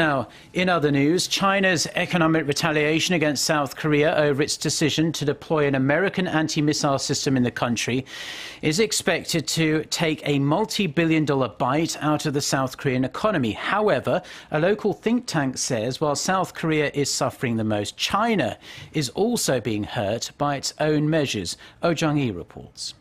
Now, in other news, China's economic retaliation against South Korea over its decision to deploy an American anti-missile system in the country is expected to take a multi-billion-dollar bite out of the South Korean economy. However, a local think tank says while South Korea is suffering the most, China is also being hurt by its own measures. Oh Jung-hee reports.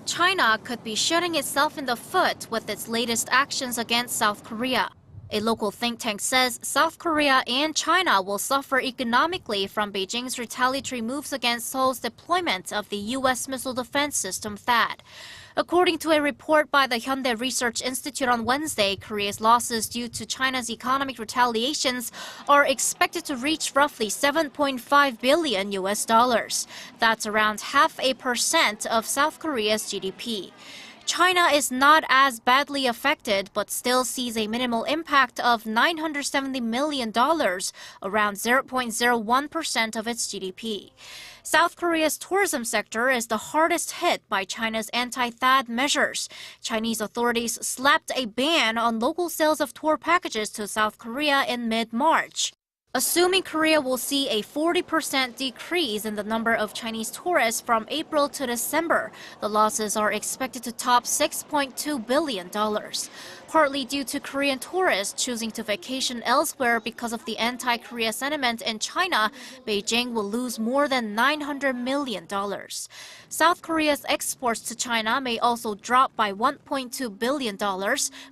China could be shooting itself in the foot with its latest actions against South Korea. A local think tank says South Korea and China will suffer economically from Beijing's retaliatory moves against Seoul's deployment of the U.S. missile defense system THAAD. According to a report by the Hyundai Research Institute on Wednesday, Korea's losses due to China's economic retaliations are expected to reach roughly $7.5 billion US. That's around 0.5% of South Korea's GDP. China is not as badly affected, but still sees a minimal impact of $970 million, around 0.01% of its GDP. South Korea's tourism sector is the hardest hit by China's anti-THAAD measures. Chinese authorities slapped a ban on local sales of tour packages to South Korea in mid-March. Assuming Korea will see a 40% decrease in the number of Chinese tourists from April to December, the losses are expected to top $6.2 billion. Partly due to Korean tourists choosing to vacation elsewhere because of the anti-Korea sentiment in China, Beijing will lose more than $900 million. South Korea's exports to China may also drop by $1.2 billion,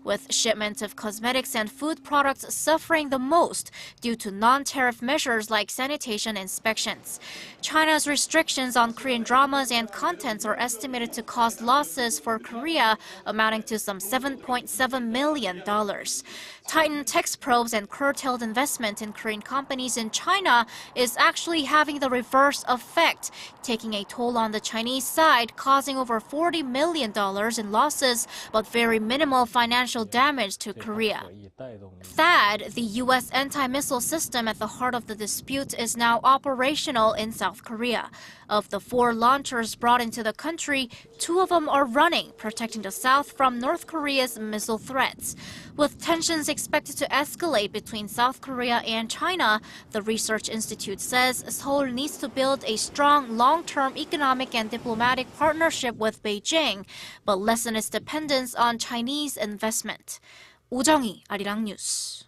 with shipments of cosmetics and food products suffering the most due to non-tariff measures like sanitation inspections. China's restrictions on Korean dramas and contents are estimated to cause losses for Korea amounting to some $7.7 million. Tightened tax probes and curtailed investment in Korean companies in China is actually having the reverse effect, taking a toll on the Chinese side, causing over $40 million in losses, but very minimal financial damage to Korea. THAAD, the U.S. anti-missile system at the heart of the dispute, is now operational in South Korea. Of the 4 launchers brought into the country, 2 of them are running, protecting the South from North Korea's missile threats. With tensions expected to escalate between South Korea and China, the Research Institute says Seoul needs to build a strong long-term economic and diplomatic partnership with Beijing, but lessen its dependence on Chinese investment. Oh Jung-hee, Arirang News.